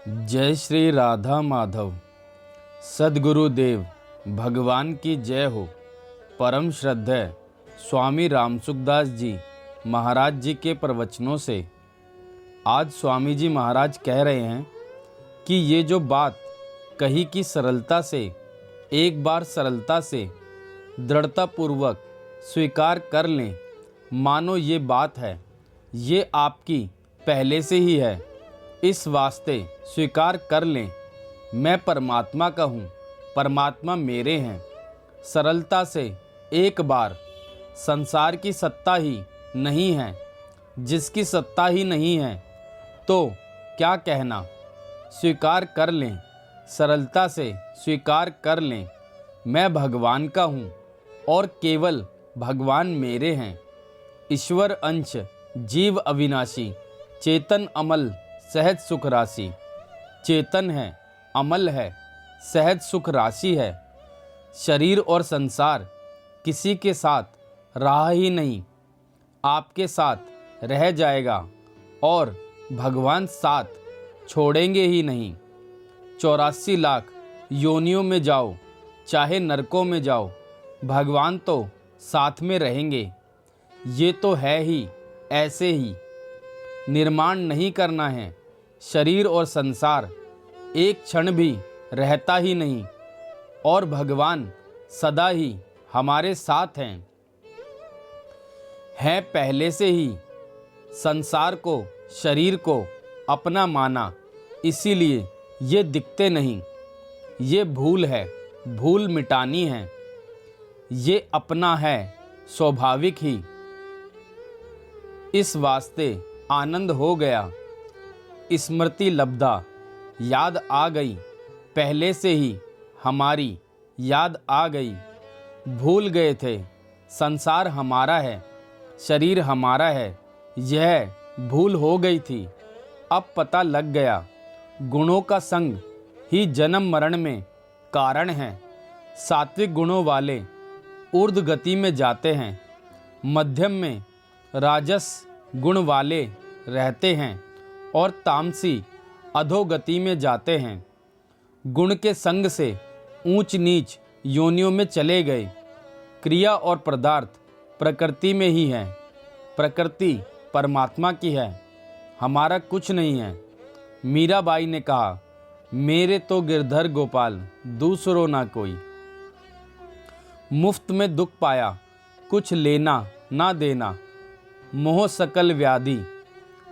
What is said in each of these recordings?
जय श्री राधा माधव। सद्गुरुदेव भगवान की जय हो। परम श्रद्धेय स्वामी रामसुखदास जी महाराज जी के प्रवचनों से आज स्वामी जी महाराज कह रहे हैं कि ये जो बात कही कि सरलता से, एक बार सरलता से दृढ़तापूर्वक स्वीकार कर लें, मानो ये बात है, ये आपकी पहले से ही है, इस वास्ते स्वीकार कर लें मैं परमात्मा का हूँ, परमात्मा मेरे हैं। सरलता से एक बार संसार की सत्ता ही नहीं है, जिसकी सत्ता ही नहीं है तो क्या कहना। स्वीकार कर लें, सरलता से स्वीकार कर लें मैं भगवान का हूँ और केवल भगवान मेरे हैं। ईश्वर अंश जीव अविनाशी, चेतन अमल सहज सुख राशि। चेतन है, अमल है, सहज सुख राशि है। शरीर और संसार किसी के साथ रहा ही नहीं, आपके साथ रह जाएगा और भगवान साथ छोड़ेंगे ही नहीं। 84 लाख योनियों में जाओ, चाहे नरकों में जाओ, भगवान तो साथ में रहेंगे। ये तो है ही ऐसे ही। निर्माण नहीं करना है, शरीर और संसार एक क्षण भी रहता ही नहीं और भगवान सदा ही हमारे साथ हैं पहले से ही। संसार को, शरीर को अपना माना, इसीलिए ये दिखते नहीं। ये भूल है, भूल मिटानी है। ये अपना है स्वाभाविक ही। इस वास्ते आनंद हो गया, स्मृति लब्धा, याद आ गई, पहले से ही हमारी याद आ गई। भूल गए थे संसार हमारा है, शरीर हमारा है, यह भूल हो गई थी। अब पता लग गया, गुणों का संग ही जन्म मरण में कारण है। सात्विक गुणों वाले ऊर्ध्व गति में जाते हैं, मध्यम में राजस गुण वाले रहते हैं और तामसी अधोगति में जाते हैं। गुण के संग से ऊंच नीच योनियों में चले गए। क्रिया और पदार्थ प्रकृति में ही है, प्रकृति परमात्मा की है, हमारा कुछ नहीं है। मीराबाई ने कहा, मेरे तो गिरधर गोपाल दूसरों ना कोई। मुफ्त में दुख पाया, कुछ लेना ना देना। मोह सकल व्याधि,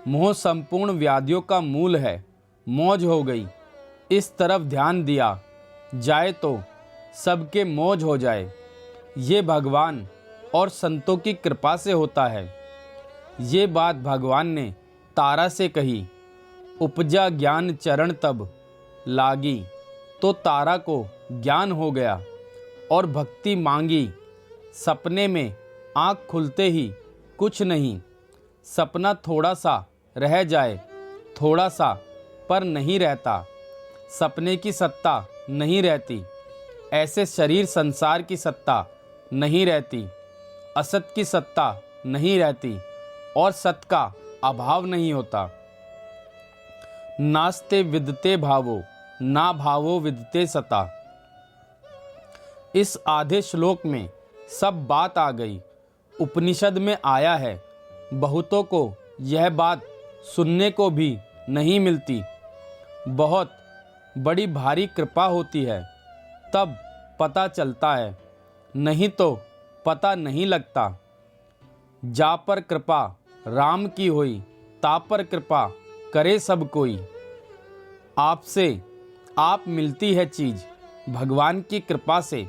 मोह संपूर्ण व्याधियों का मूल है। मौज हो गई, इस तरफ ध्यान दिया जाए तो सबके मौज हो जाए। ये भगवान और संतों की कृपा से होता है। ये बात भगवान ने तारा से कही। उपजा ज्ञान चरण तब लागी, तो तारा को ज्ञान हो गया और भक्ति मांगी। सपने में आँख खुलते ही कुछ नहीं, सपना थोड़ा सा रह जाए, थोड़ा सा पर नहीं रहता। सपने की सत्ता नहीं रहती, ऐसे शरीर संसार की सत्ता नहीं रहती। असत की सत्ता नहीं रहती और सत का अभाव नहीं होता। नास्ते विदते भावो, ना भावो विदते सता। इस आधे श्लोक में सब बात आ गई। उपनिषद में आया है, बहुतों को यह बात सुनने को भी नहीं मिलती। बहुत बड़ी भारी कृपा होती है तब पता चलता है, नहीं तो पता नहीं लगता। जा पर कृपा राम की होई, ता पर कृपा करे सब कोई। आपसे आप मिलती है चीज भगवान की कृपा से।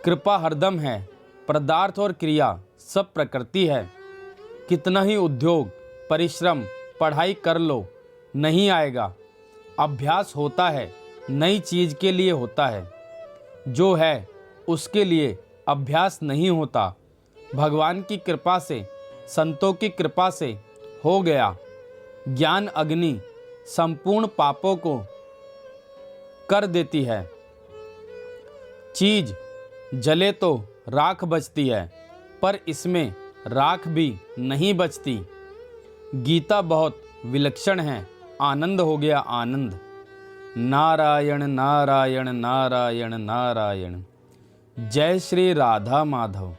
कृपा हरदम है, पदार्थ और क्रिया सब प्रकृति है। कितना ही उद्योग, परिश्रम, पढ़ाई कर लो, नहीं आएगा। अभ्यास होता है, नई चीज के लिए होता है। जो है उसके लिए अभ्यास नहीं होता। भगवान की कृपा से, संतों की कृपा से हो गया। ज्ञान अग्नि संपूर्ण पापों को कर देती है। चीज जले तो राख बचती है, पर इसमें राख भी नहीं बचती। गीता बहुत विलक्षण है, आनंद हो गया आनंद। नारायण नारायण नारायण नारायण। जय श्री राधा माधव।